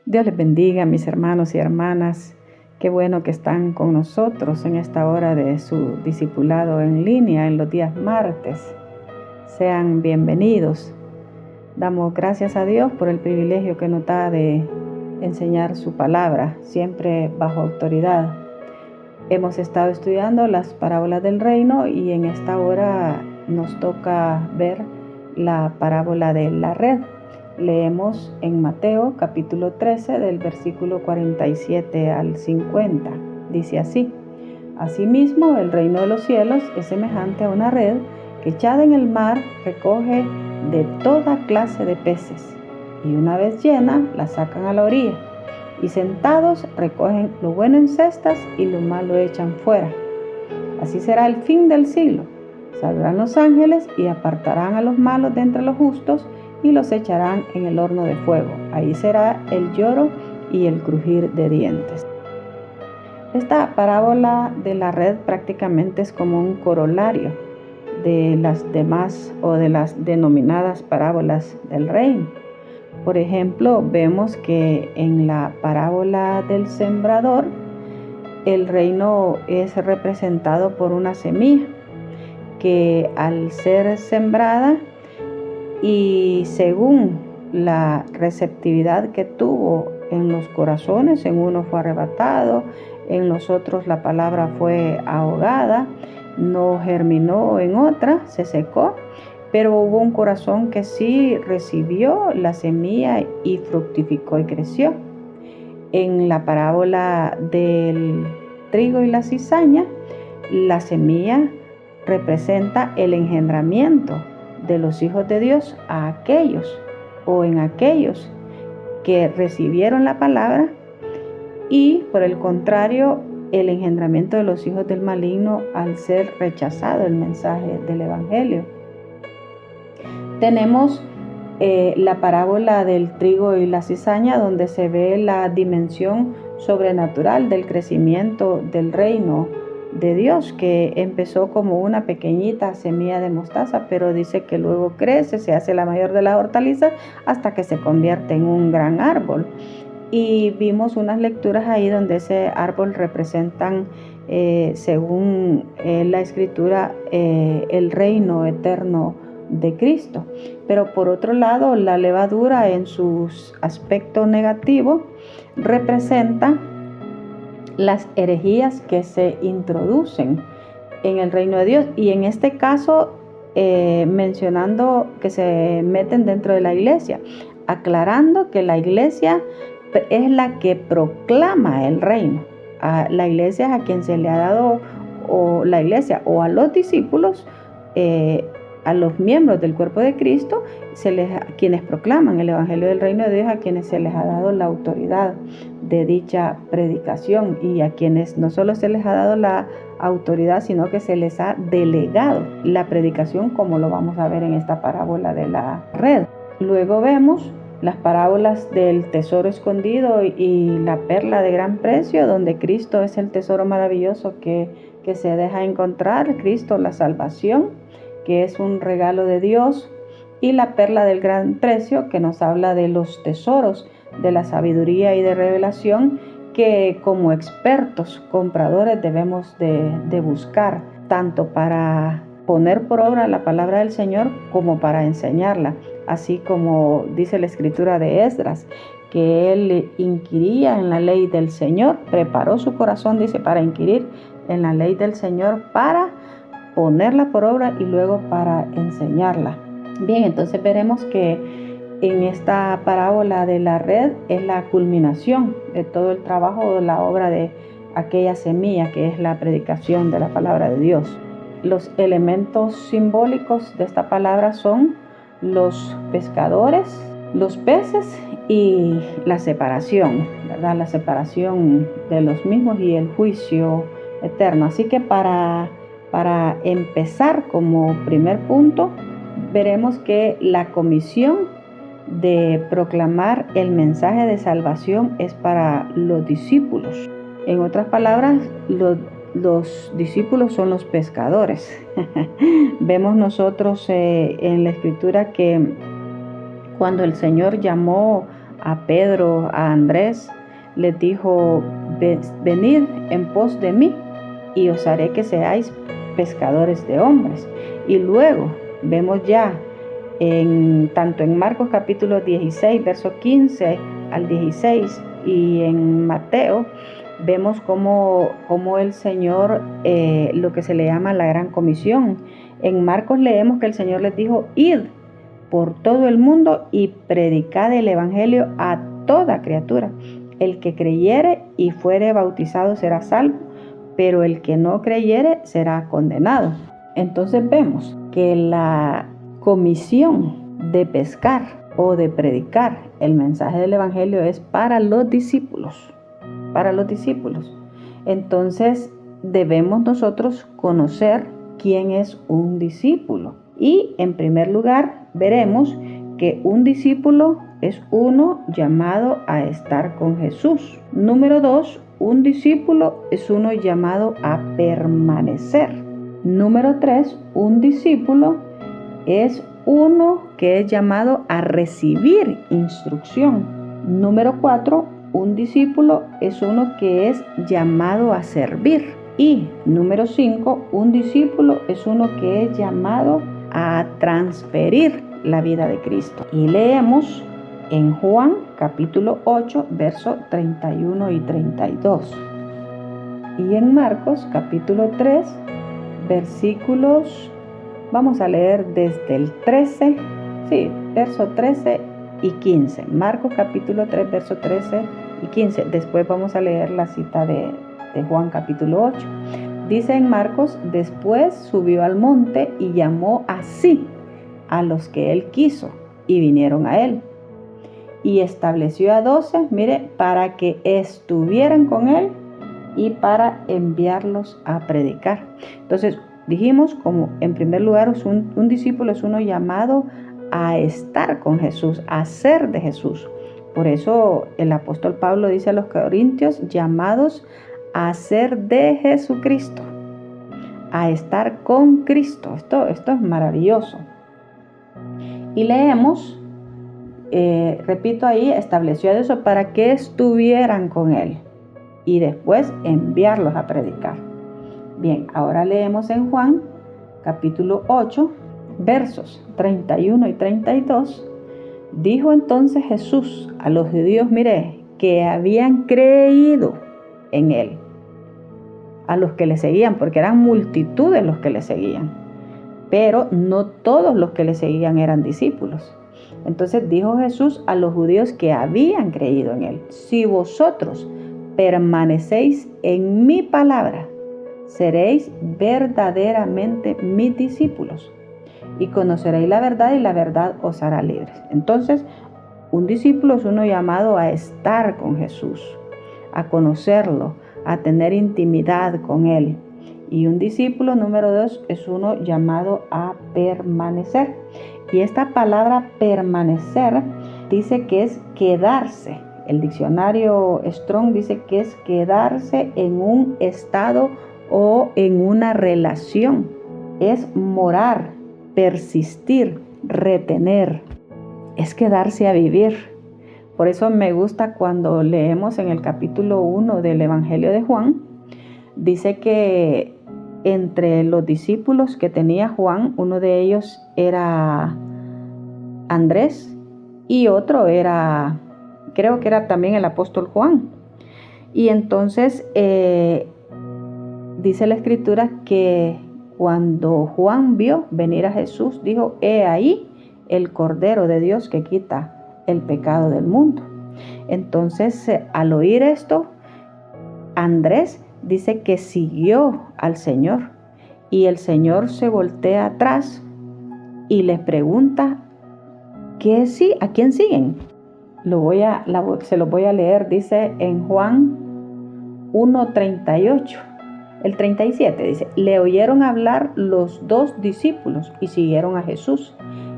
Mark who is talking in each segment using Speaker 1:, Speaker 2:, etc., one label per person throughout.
Speaker 1: Dios les bendiga, mis hermanos y hermanas. Qué bueno que están con nosotros en esta hora de su discipulado en línea en los días martes. Sean bienvenidos. Damos gracias a Dios por el privilegio que nos da de enseñar su palabra, siempre bajo autoridad. Hemos estado estudiando las parábolas del reino y en esta hora nos toca ver la parábola de la red. Leemos en Mateo capítulo 13 del versículo 47 al 50. Dice así: Asimismo, el reino de los cielos es semejante a una red que echada en el mar recoge de toda clase de peces, y una vez llena la sacan a la orilla, y sentados recogen lo bueno en cestas y lo malo echan fuera. Así será el fin del siglo. Saldrán los ángeles y apartarán a los malos de entre los justos y los echarán en el horno de fuego. Ahí será el lloro y el crujir de dientes. Esta parábola de la red prácticamente es como un corolario de las demás o de las denominadas parábolas del reino. Por ejemplo, vemos que en la parábola del sembrador, el reino es representado por una semilla que al ser sembrada y según la receptividad que tuvo en los corazones, en uno fue arrebatado, en los otros la palabra fue ahogada, no germinó en otra, se secó, pero hubo un corazón que sí recibió la semilla y fructificó y creció. En la parábola del trigo y la cizaña, la semilla representa el engendramiento de los hijos de Dios a aquellos o en aquellos que recibieron la palabra, y por el contrario, el engendramiento de los hijos del maligno al ser rechazado el mensaje del evangelio. Tenemos la parábola del trigo y la cizaña, donde se ve la dimensión sobrenatural del crecimiento del reino de Dios, que empezó como una pequeñita semilla de mostaza, pero dice que luego crece, se hace la mayor de las hortalizas hasta que se convierte en un gran árbol. Y vimos unas lecturas ahí donde ese árbol representan, según la escritura, el reino eterno de Cristo. Pero por otro lado, la levadura en su aspecto negativo representa las herejías que se introducen en el reino de Dios, y en este caso mencionando que se meten dentro de la iglesia, aclarando que la iglesia es la que proclama el reino. La iglesia es a quien se le ha dado, o la iglesia o a los discípulos, a los miembros del cuerpo de Cristo, quienes proclaman el evangelio del reino de Dios, a quienes se les ha dado la autoridad de dicha predicación, y a quienes no solo se les ha dado la autoridad, sino que se les ha delegado la predicación, como lo vamos a ver en esta parábola de la red. Luego vemos las parábolas del tesoro escondido y la perla de gran precio, donde Cristo es el tesoro maravilloso que se deja encontrar, Cristo la salvación, que es un regalo de Dios, y la perla del gran precio, que nos habla de los tesoros de la sabiduría y de revelación, que como expertos compradores debemos de buscar, tanto para poner por obra la palabra del Señor como para enseñarla, así como dice la escritura de Esdras, que él inquiría en la ley del Señor, preparó su corazón, dice, para inquirir en la ley del Señor, para ponerla por obra y luego para enseñarla. Bien, entonces veremos que en esta parábola de la red es la culminación de todo el trabajo de la obra de aquella semilla que es la predicación de la palabra de Dios. Los elementos simbólicos de esta palabra son los pescadores, los peces y la separación, ¿verdad? La separación de los mismos y el juicio eterno. Así que para empezar como primer punto, veremos que la comisión de proclamar el mensaje de salvación es para los discípulos. En otras palabras, los discípulos son los pescadores. Vemos nosotros en la escritura que cuando el Señor llamó a Pedro, a Andrés, les dijo: venid en pos de mí y os haré que seáis pescadores de hombres. Y luego vemos ya tanto en Marcos capítulo 16, verso 15 al 16, y en Mateo, vemos cómo el Señor, lo que se le llama la gran comisión. En Marcos leemos que el Señor les dijo: id por todo el mundo y predicad el evangelio a toda criatura. El que creyere y fuere bautizado será salvo, pero el que no creyere será condenado. Entonces vemos que la comisión de pescar o de predicar el mensaje del evangelio es para los discípulos. Entonces debemos nosotros conocer quién es un discípulo. Y en primer lugar veremos que un discípulo es uno llamado a estar con Jesús. Número 2, un discípulo es uno llamado a permanecer. Número 3, un discípulo es uno que es llamado a recibir instrucción. Número 4, un discípulo es uno que es llamado a servir. Y número 5, un discípulo es uno que es llamado a transferir la vida de Cristo. Y leemos en Juan capítulo 8, versos 31 y 32. Y en Marcos capítulo 3, versículos, vamos a leer desde el 13, verso 13 y 15. Marcos capítulo 3, verso 13 y 15. Después vamos a leer la cita de Juan capítulo 8. Dice en Marcos: después subió al monte y llamó así a los que él quiso, y vinieron a él. Y estableció a 12, para que estuvieran con él y para enviarlos a predicar. Entonces dijimos, como en primer lugar, un discípulo es uno llamado a estar con Jesús, a ser de Jesús. Por eso el apóstol Pablo dice a los corintios: llamados a ser de Jesucristo, a estar con Cristo. Esto es maravilloso. Y leemos, repito ahí, estableció eso para que estuvieran con él y después enviarlos a predicar. Bien, ahora leemos en Juan capítulo 8, versos 31 y 32. Dijo entonces Jesús a los judíos, que habían creído en él, a los que le seguían, porque eran multitudes los que le seguían, pero no todos los que le seguían eran discípulos. Entonces dijo Jesús a los judíos que habían creído en él: si vosotros permanecéis en mi palabra, seréis verdaderamente mis discípulos y conoceréis la verdad, y la verdad os hará libres. Entonces, un discípulo es uno llamado a estar con Jesús, a conocerlo, a tener intimidad con él. Y un discípulo, número 2, es uno llamado a permanecer. Y esta palabra permanecer dice que es quedarse. El diccionario Strong dice que es quedarse en un estado o en una relación. Es morar, persistir, retener. Es quedarse a vivir. Por eso me gusta cuando leemos en el capítulo 1 del Evangelio de Juan, dice que entre los discípulos que tenía Juan, uno de ellos era Andrés y otro era, creo que era también el apóstol Juan. Y entonces dice la escritura que cuando Juan vio venir a Jesús, dijo: he ahí el Cordero de Dios que quita el pecado del mundo. Entonces, al oír esto, Andrés dice que siguió al Señor, y el Señor se voltea atrás y les pregunta ¿a quién siguen? Se lo voy a leer. Dice en Juan 1:38, el 37 dice: le oyeron hablar los 2 discípulos y siguieron a Jesús.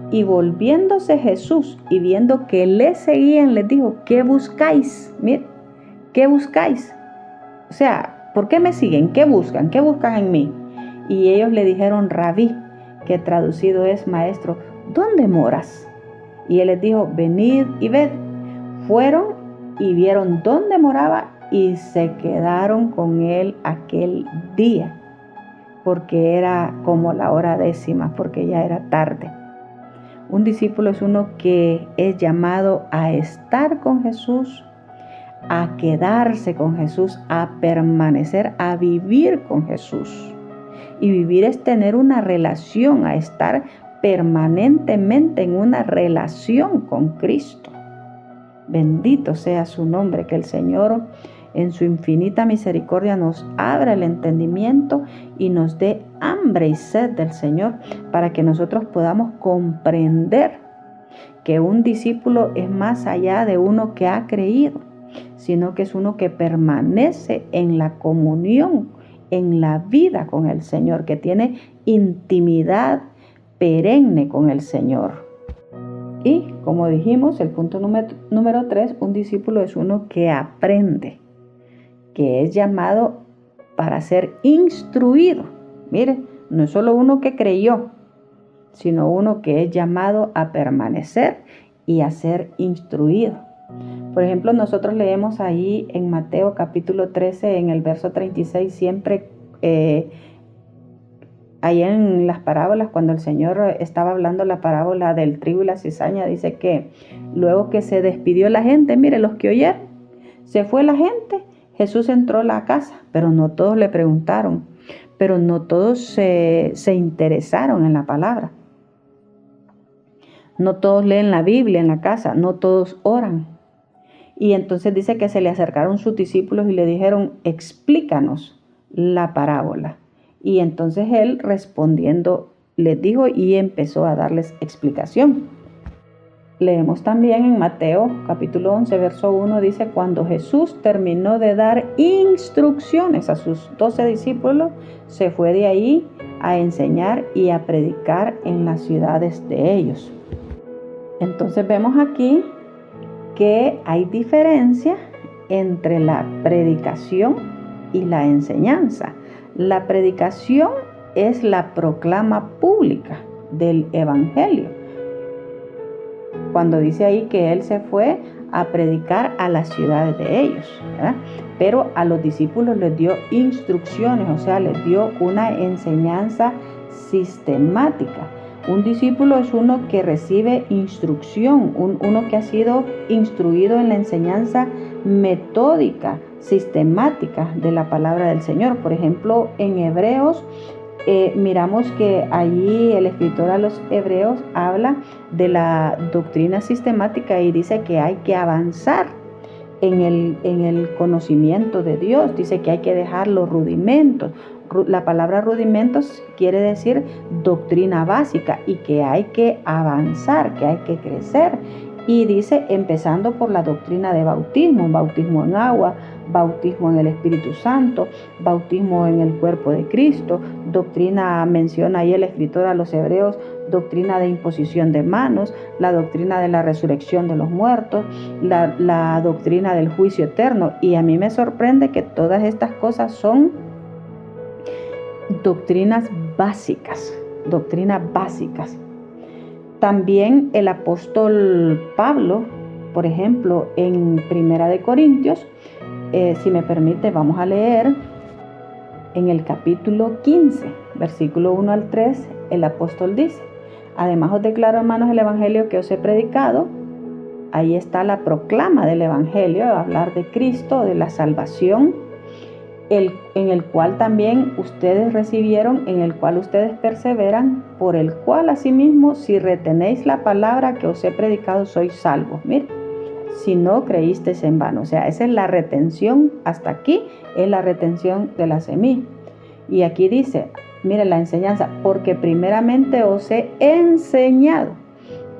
Speaker 1: Y volviéndose Jesús y viendo que le seguían, les dijo: ¿qué buscáis? ¿Qué buscáis? O sea, ¿por qué me siguen? ¿Qué buscan? ¿Qué buscan en mí? Y ellos le dijeron: Rabí, que traducido es maestro, ¿dónde moras? Y él les dijo: venid y ved. fueron y vieron dónde moraba y se quedaron con él aquel día, porque era como la hora 10, porque ya era tarde. Un discípulo es uno que es llamado a estar con Jesús, a quedarse con Jesús, a permanecer, a vivir con Jesús. Y vivir es tener una relación, a estar permanentemente en una relación con Cristo. Bendito sea su nombre, que el Señor en su infinita misericordia nos abra el entendimiento y nos dé hambre y sed del Señor para que nosotros podamos comprender que un discípulo es más allá de uno que ha creído, sino que es uno que permanece en la comunión, en la vida con el Señor, que tiene intimidad perenne con el Señor. Y como dijimos, el punto número 3, un discípulo es uno que aprende, que es llamado para ser instruido. Mire, no es solo uno que creyó, sino uno que es llamado a permanecer y a ser instruido. Por ejemplo, nosotros leemos ahí en Mateo capítulo 13, en el verso 36, siempre ahí en las parábolas, cuando el Señor estaba hablando la parábola del trigo y la cizaña, dice que luego que se despidió la gente, mire, los que oyeron, se fue la gente, Jesús entró a la casa, pero no todos le preguntaron, pero no todos se interesaron en la palabra. No todos leen la Biblia en la casa, no todos oran. Y entonces dice que se le acercaron sus discípulos y le dijeron, explícanos la parábola. Y entonces él respondiendo les dijo y empezó a darles explicación. Leemos también en Mateo capítulo 11, verso 1, dice, cuando Jesús terminó de dar instrucciones a sus 12 discípulos, se fue de ahí a enseñar y a predicar en las ciudades de ellos. Entonces vemos aquí que hay diferencia entre la predicación y la enseñanza. La predicación es la proclama pública del evangelio. Cuando dice ahí que él se fue a predicar a las ciudades de ellos, ¿verdad? Pero a los discípulos les dio instrucciones, o sea, les dio una enseñanza sistemática. Un discípulo es uno que recibe instrucción, uno que ha sido instruido en la enseñanza metódica, sistemática de la palabra del Señor. Por ejemplo, en Hebreos, miramos que allí el escritor a los Hebreos habla de la doctrina sistemática y dice que hay que avanzar en el conocimiento de Dios. Dice que hay que dejar los rudimentos. La palabra rudimentos quiere decir doctrina básica y que hay que avanzar, que hay que crecer. Y dice, empezando por la doctrina de bautismo, bautismo en agua, bautismo en el Espíritu Santo, bautismo en el cuerpo de Cristo, doctrina, menciona ahí el escritor a los Hebreos, doctrina de imposición de manos, la doctrina de la resurrección de los muertos, la doctrina del juicio eterno. Y a mí me sorprende que todas estas cosas son doctrinas básicas. También el apóstol Pablo, por ejemplo, en Primera de Corintios, si me permite, vamos a leer en el capítulo 15, versículo 1 al 3, el apóstol dice, además os declaro, hermanos, el evangelio que os he predicado. Ahí está la proclama del evangelio, hablar de Cristo, de la salvación, en el cual también ustedes recibieron, en el cual ustedes perseveran, por el cual asimismo, si retenéis la palabra que os he predicado, sois salvos. Mire, si no creísteis en vano. O sea, esa es la retención, hasta aquí es la retención de la semilla. Y aquí dice, mire la enseñanza, porque primeramente os he enseñado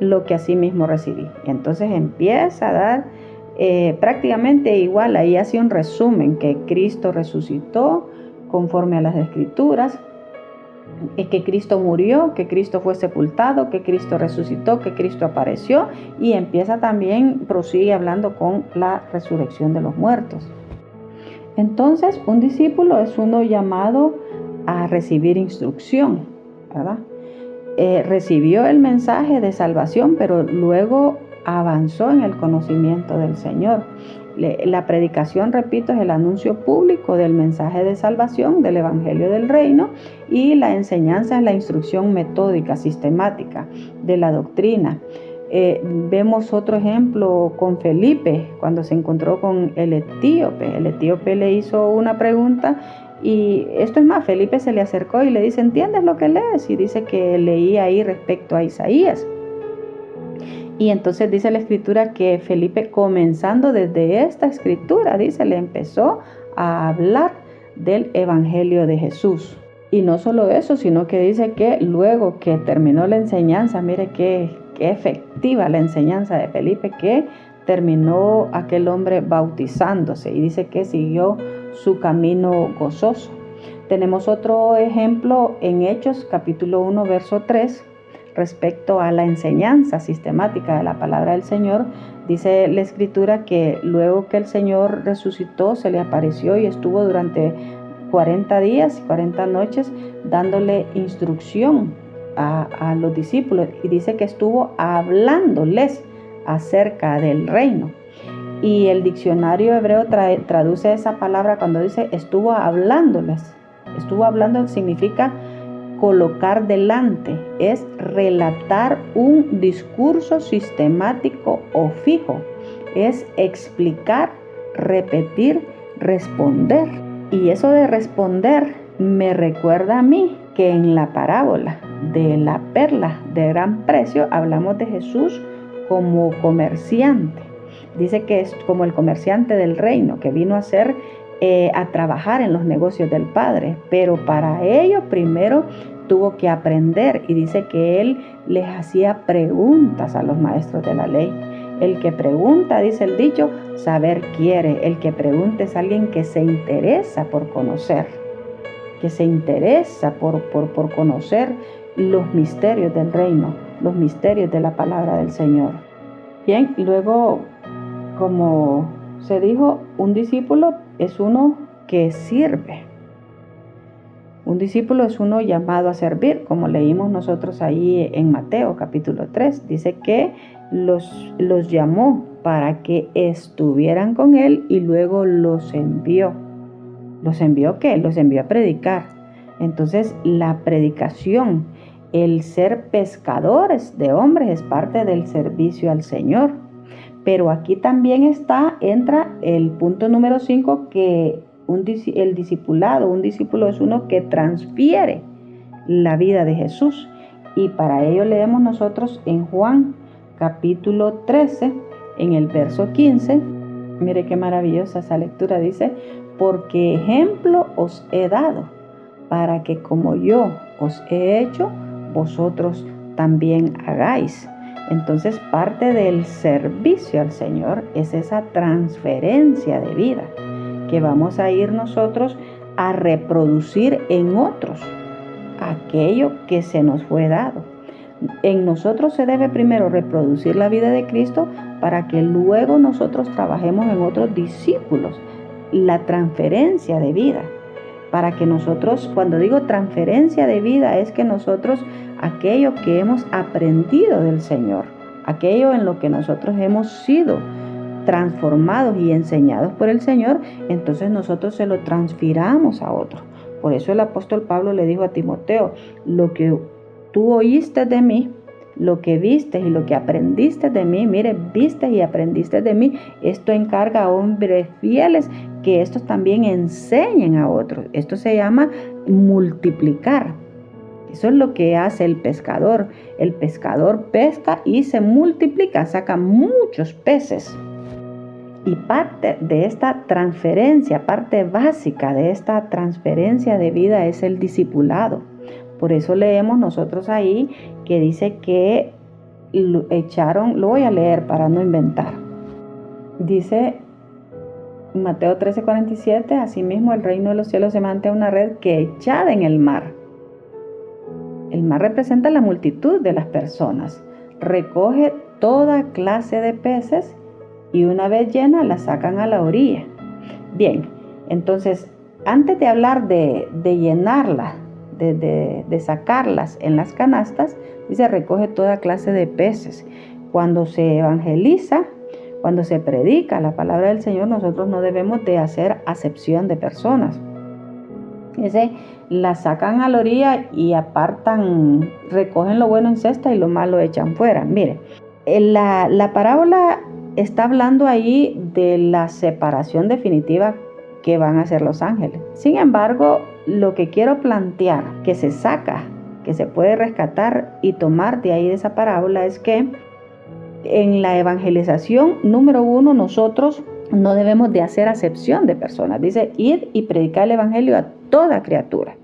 Speaker 1: lo que asimismo recibí. Y entonces empieza a dar prácticamente igual, ahí hace un resumen, que Cristo resucitó conforme a las Escrituras, que Cristo murió, que Cristo fue sepultado, que Cristo resucitó, que Cristo apareció, y empieza también, prosigue hablando con la resurrección de los muertos. Entonces, un discípulo es uno llamado a recibir instrucción, ¿verdad? Recibió el mensaje de salvación, pero luego avanzó en el conocimiento del Señor. La predicación, repito, es el anuncio público del mensaje de salvación, del Evangelio del Reino, y la enseñanza es la instrucción metódica, sistemática de la doctrina. Vemos otro ejemplo con Felipe, cuando se encontró con el etíope. El etíope le hizo una pregunta y esto es más, Felipe se le acercó y le dice, ¿entiendes lo que lees? Y dice que leía ahí respecto a Isaías. Y entonces dice la escritura que Felipe, comenzando desde esta escritura, dice, le empezó a hablar del Evangelio de Jesús. Y no solo eso, sino que dice que luego que terminó la enseñanza, mire qué efectiva la enseñanza de Felipe, que terminó aquel hombre bautizándose y dice que siguió su camino gozoso. Tenemos otro ejemplo en Hechos capítulo 1 verso 3 respecto a la enseñanza sistemática de la palabra del Señor. Dice la escritura que luego que el Señor resucitó, se le apareció y estuvo durante 40 días y 40 noches dándole instrucción a los discípulos, y dice que estuvo hablándoles acerca del reino. Y el diccionario hebreo traduce esa palabra cuando dice estuvo hablándoles. Estuvo hablando significa colocar delante, es relatar un discurso sistemático o fijo, es explicar, repetir, responder. Y eso de responder me recuerda a mí que en la parábola de la perla de gran precio hablamos de Jesús como comerciante. Dice que es como el comerciante del reino que vino a trabajar en los negocios del Padre, pero para ello primero tuvo que aprender, y dice que él les hacía preguntas a los maestros de la ley. El que pregunta, dice el dicho, saber quiere. El que pregunta es alguien que se interesa por conocer, que se interesa por conocer los misterios del reino, los misterios de la palabra del Señor. Bien, luego, como se dijo, un discípulo es uno que sirve. Un discípulo es uno llamado a servir, como leímos nosotros ahí en Mateo capítulo 3. Dice que los llamó para que estuvieran con él y luego los envió. ¿Los envió qué? Los envió a predicar. Entonces la predicación, el ser pescadores de hombres es parte del servicio al Señor. Pero aquí también entra el punto número 5, que el discipulado, un discípulo es uno que transfiere la vida de Jesús. Y para ello leemos nosotros en Juan capítulo 13, en el verso 15. Mire qué maravillosa esa lectura. Dice, porque ejemplo os he dado, para que como yo os he hecho, vosotros también hagáis. Entonces, parte del servicio al Señor es esa transferencia de vida que vamos a ir nosotros a reproducir en otros aquello que se nos fue dado. En nosotros se debe primero reproducir la vida de Cristo para que luego nosotros trabajemos en otros discípulos. La transferencia de vida. Para que nosotros, cuando digo transferencia de vida, es que nosotros, aquello que hemos aprendido del Señor, aquello en lo que nosotros hemos sido transformados y enseñados por el Señor, entonces nosotros se lo transfiramos a otros. Por eso el apóstol Pablo le dijo a Timoteo, lo que tú oíste de mí, lo que viste y lo que aprendiste de mí, mire, viste y aprendiste de mí, esto encarga a hombres fieles que estos también enseñen a otros. Esto se llama multiplicar. Eso es lo que hace el pescador. El pescador pesca y se multiplica, saca muchos peces. Y parte de esta transferencia, parte básica de esta transferencia de vida es el discipulado. Por eso leemos nosotros ahí que dice que echaron, lo voy a leer para no inventar. Dice Mateo 13:47, asimismo el reino de los cielos se semejante a una red que echada en el mar. El mar representa la multitud de las personas. Recoge toda clase de peces y una vez llena la sacan a la orilla. Bien, entonces antes de hablar de llenarla, de sacarlas en las canastas, dice recoge toda clase de peces. cuando se evangeliza, cuando se predica la palabra del Señor, nosotros no debemos de hacer acepción de personas. La sacan a la orilla y apartan, recogen lo bueno en cesta y lo malo echan fuera. Mire, la parábola está hablando ahí de la separación definitiva que van a hacer los ángeles. Sin embargo, lo que quiero plantear, que se saca, que se puede rescatar y tomar de ahí de esa parábola, es que en la evangelización, número 1, nosotros no debemos de hacer acepción de personas. Dice, id y predicar el evangelio a toda criatura,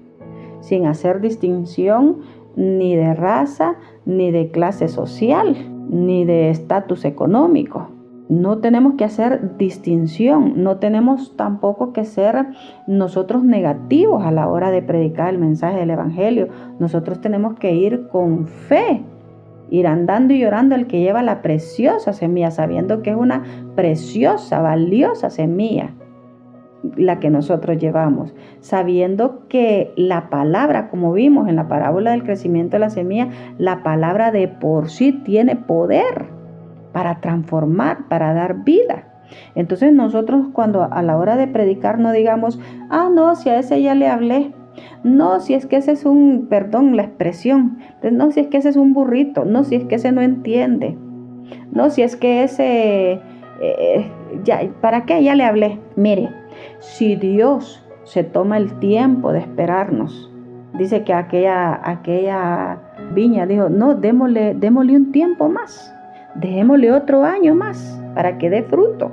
Speaker 1: sin hacer distinción ni de raza, ni de clase social, ni de estatus económico. No tenemos que hacer distinción, no tenemos tampoco que ser nosotros negativos a la hora de predicar el mensaje del evangelio. Nosotros tenemos que ir con fe, ir andando y llorando el que lleva la preciosa semilla, sabiendo que es una preciosa, valiosa semilla la que nosotros llevamos, sabiendo que la palabra, como vimos en la parábola del crecimiento de la semilla, la palabra de por sí tiene poder para transformar, para dar vida. Entonces nosotros cuando a la hora de predicar no digamos, no, si a ese ya le hablé, no, si es que ese es un, perdón la expresión, no, si es que ese es un burrito, no, si es que ese no entiende, no, si es que ese, ya, ¿para qué? Ya le hablé. Mire, si Dios se toma el tiempo de esperarnos, dice que aquella viña dijo, no, démosle un tiempo más, dejémosle otro año más para que dé fruto.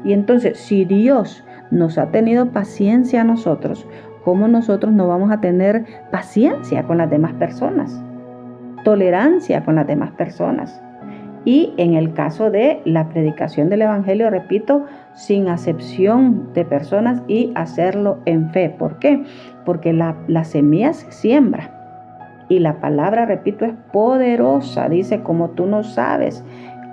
Speaker 1: Y entonces, si Dios nos ha tenido paciencia a nosotros, ¿cómo nosotros no vamos a tener paciencia con las demás personas? Tolerancia con las demás personas. Y en el caso de la predicación del evangelio, repito, sin acepción de personas y hacerlo en fe. ¿Por qué? Porque la semilla se siembra. Y la palabra, repito, es poderosa. Dice, como tú no sabes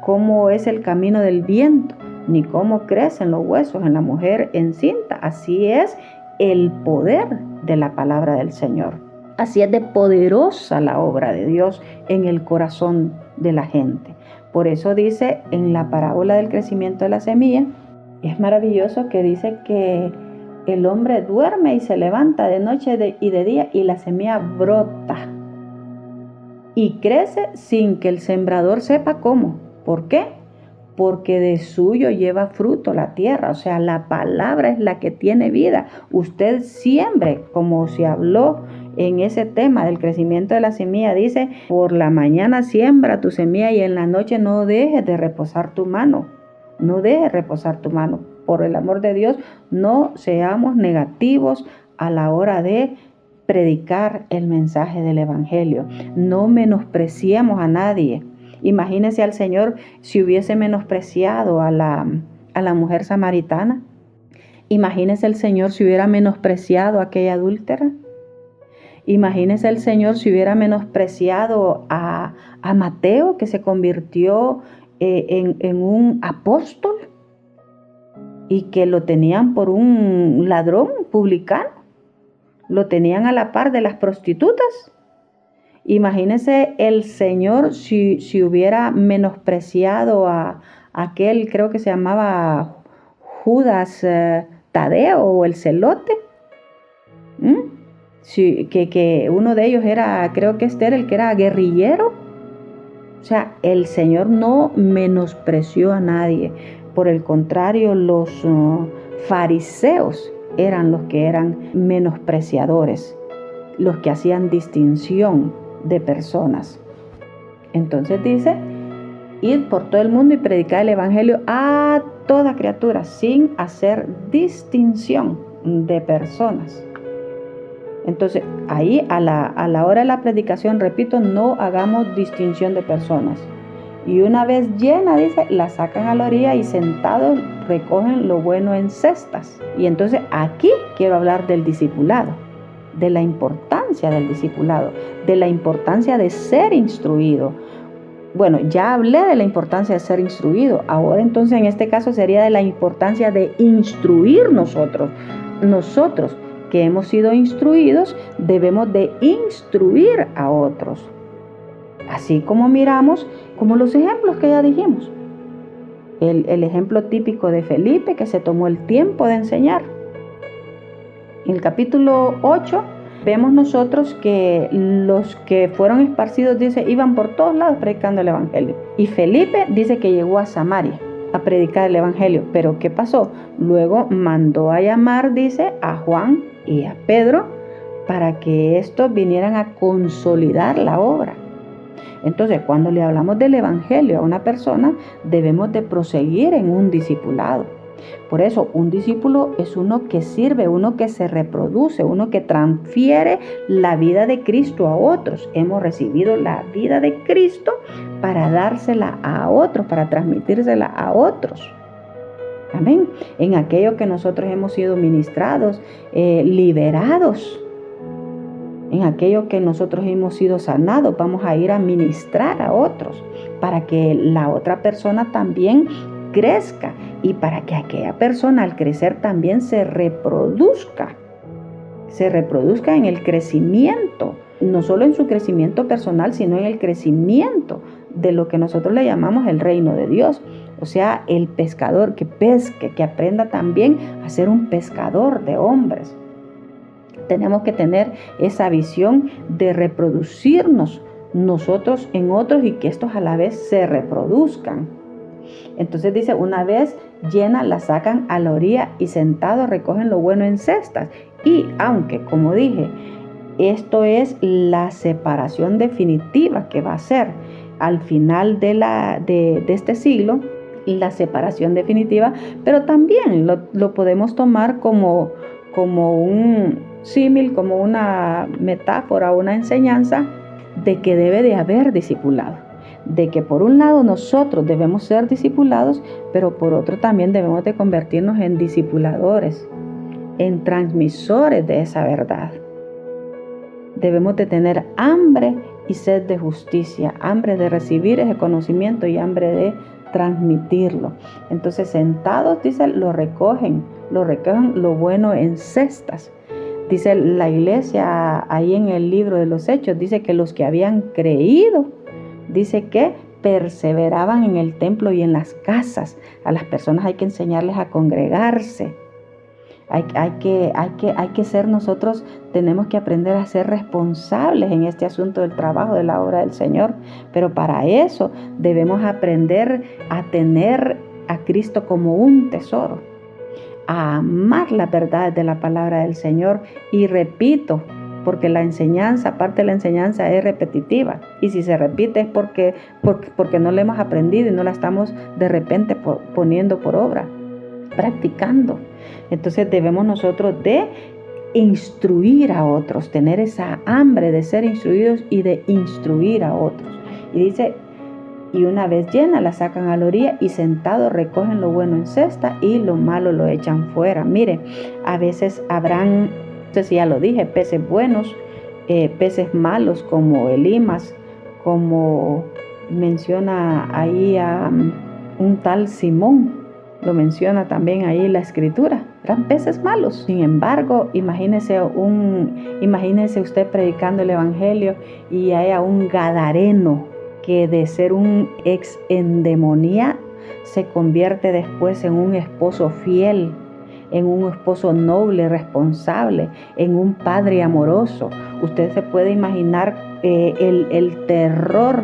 Speaker 1: cómo es el camino del viento, ni cómo crecen los huesos en la mujer encinta. Así es el poder de la palabra del Señor. Así es de poderosa la obra de Dios en el corazón de la gente. Por eso dice en la parábola del crecimiento de la semilla, es maravilloso que dice que el hombre duerme y se levanta de noche y de día y la semilla brota y crece sin que el sembrador sepa cómo. ¿Por qué? Porque de suyo lleva fruto la tierra, o sea, la palabra es la que tiene vida. Usted siembre, como se habló en ese tema del crecimiento de la semilla, dice, por la mañana siembra tu semilla y en la noche no dejes de reposar tu mano. No dejes reposar tu mano. Por el amor de Dios, no seamos negativos a la hora de predicar el mensaje del evangelio. No menospreciemos a nadie. Imagínese al Señor si hubiese menospreciado a la mujer samaritana. Imagínese el Señor si hubiera menospreciado a aquella adúltera. Imagínese el Señor si hubiera menospreciado a Mateo, que se convirtió en un apóstol y que lo tenían por un ladrón publicano. Lo tenían a la par de las prostitutas. Imagínese el Señor si hubiera menospreciado a aquel, creo que se llamaba Judas Tadeo o el celote. Que uno de ellos era, creo que era el que era guerrillero. O sea, el Señor no menospreció a nadie. Por el contrario, los fariseos eran los que eran menospreciadores, los que hacían distinción de personas. Entonces dice, id por todo el mundo y predicad el evangelio a toda criatura, sin hacer distinción de personas. Entonces, ahí a la hora de la predicación, repito, no hagamos distinción de personas. Y una vez llena, dice, la sacan a la orilla y sentados recogen lo bueno en cestas. Y entonces aquí quiero hablar del discipulado, de la importancia del discipulado, de la importancia de ser instruido. Bueno, ya hablé de la importancia de ser instruido. Ahora entonces en este caso sería de la importancia de instruir nosotros. Nosotros que hemos sido instruidos debemos de instruir a otros. Así como miramos como los ejemplos que ya dijimos. El ejemplo típico de Felipe, que se tomó el tiempo de enseñar. En el capítulo 8 vemos nosotros que los que fueron esparcidos, dice, iban por todos lados predicando el evangelio. Y Felipe dice que llegó a Samaria a predicar el evangelio. Pero ¿qué pasó? Luego mandó a llamar, dice, a Juan y a Pedro para que estos vinieran a consolidar la obra. Entonces, cuando le hablamos del evangelio a una persona, debemos de proseguir en un discipulado. Por eso, un discípulo es uno que sirve, uno que se reproduce, uno que transfiere la vida de Cristo a otros. Hemos recibido la vida de Cristo para dársela a otros, para transmitírsela a otros. Amén. En aquello que nosotros hemos sido ministrados, liberados. En aquello que nosotros hemos sido sanados, vamos a ir a ministrar a otros para que la otra persona también crezca y para que aquella persona al crecer también se reproduzca en el crecimiento, no solo en su crecimiento personal, sino en el crecimiento de lo que nosotros le llamamos el reino de Dios. O sea, el pescador que pesque, que aprenda también a ser un pescador de hombres. Tenemos que tener esa visión de reproducirnos nosotros en otros y que estos a la vez se reproduzcan. Entonces dice, una vez llena la sacan a la orilla y sentados recogen lo bueno en cestas. Y aunque, como dije, esto es la separación definitiva que va a ser al final de este siglo, la separación definitiva, pero también lo podemos tomar como un símil, como una metáfora, una enseñanza de que debe de haber discipulado, de que por un lado nosotros debemos ser discipulados, pero por otro también debemos de convertirnos en discipuladores, en transmisores de esa verdad. Debemos de tener hambre y sed de justicia, hambre de recibir ese conocimiento y hambre de transmitirlo. Entonces, sentados, dice, lo recogen lo bueno en cestas. Dice la iglesia ahí en el libro de los Hechos, dice que los que habían creído, dice que perseveraban en el templo y en las casas. A las personas hay que enseñarles a congregarse. Hay que ser nosotros, tenemos que aprender a ser responsables en este asunto del trabajo, de la obra del Señor. Pero para eso debemos aprender a tener a Cristo como un tesoro, a amar las verdades de la palabra del Señor. Y repito, porque la enseñanza, parte de la enseñanza es repetitiva. Y si se repite es porque no la hemos aprendido y no la estamos de repente poniendo por obra, practicando. Entonces debemos nosotros de instruir a otros, tener esa hambre de ser instruidos y de instruir a otros. Y dice, y una vez llena la sacan a la orilla y sentados recogen lo bueno en cesta y lo malo lo echan fuera. Mire, a veces habrán, no sé si ya lo dije, peces buenos, peces malos como Elimas, como menciona ahí a un tal Simón. Lo menciona también ahí la escritura. Eran peces malos. Sin embargo, imagínese usted predicando el evangelio y haya un gadareno que de ser un ex endemoniado se convierte después en un esposo fiel, en un esposo noble, responsable, en un padre amoroso. Usted se puede imaginar el terror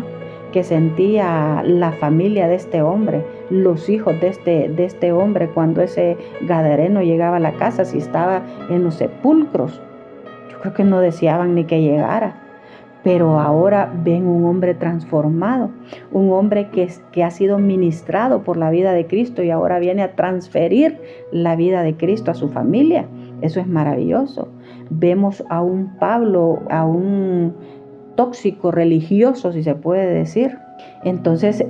Speaker 1: que sentía la familia de este hombre, los hijos de este hombre cuando ese gadareno llegaba a la casa, si estaba en los sepulcros. Yo creo que no deseaban ni que llegara. Pero ahora ven un hombre transformado, un hombre que ha sido ministrado por la vida de Cristo y ahora viene a transferir la vida de Cristo a su familia. Eso es maravilloso. Vemos a un Pablo, a un tóxico religioso, si se puede decir. Entonces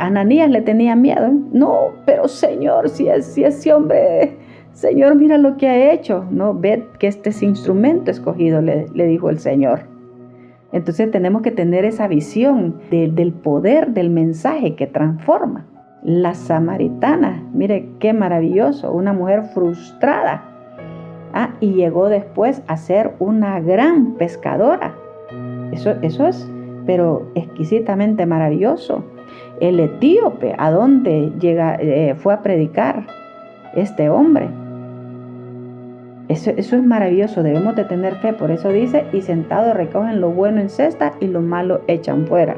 Speaker 1: Ananías le tenía miedo. No, pero Señor, si ese hombre, Señor, mira lo que ha hecho. No, ve que este es instrumento escogido, le dijo el Señor. Entonces tenemos que tener esa visión del poder del mensaje que transforma. La samaritana, mire qué maravilloso, una mujer frustrada. Y llegó después a ser una gran pescadora. Eso es pero exquisitamente maravilloso. El etíope, ¿a dónde fue a predicar este hombre? Eso es maravilloso, debemos de tener fe. Por eso dice, y sentados recogen lo bueno en cesta y lo malo echan fuera.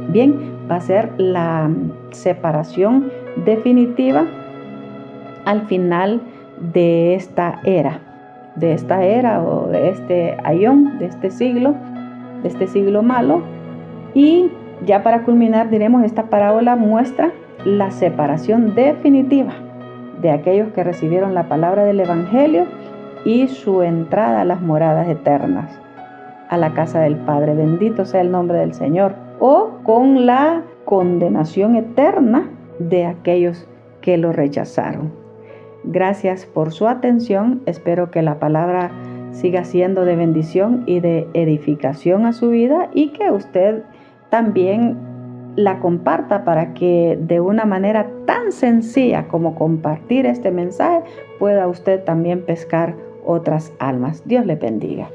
Speaker 1: Bien, va a ser la separación definitiva al final de esta era o de este ayón, de este siglo malo. Y ya para culminar diremos, esta parábola muestra la separación definitiva de aquellos que recibieron la palabra del Evangelio y su entrada a las moradas eternas, a la casa del Padre. Bendito sea el nombre del Señor. O con la condenación eterna de aquellos que lo rechazaron. Gracias por su atención. Espero que la palabra siga siendo de bendición y de edificación a su vida, y que usted también la comparta para que de una manera tan sencilla como compartir este mensaje pueda usted también pescar otras almas. Dios le bendiga.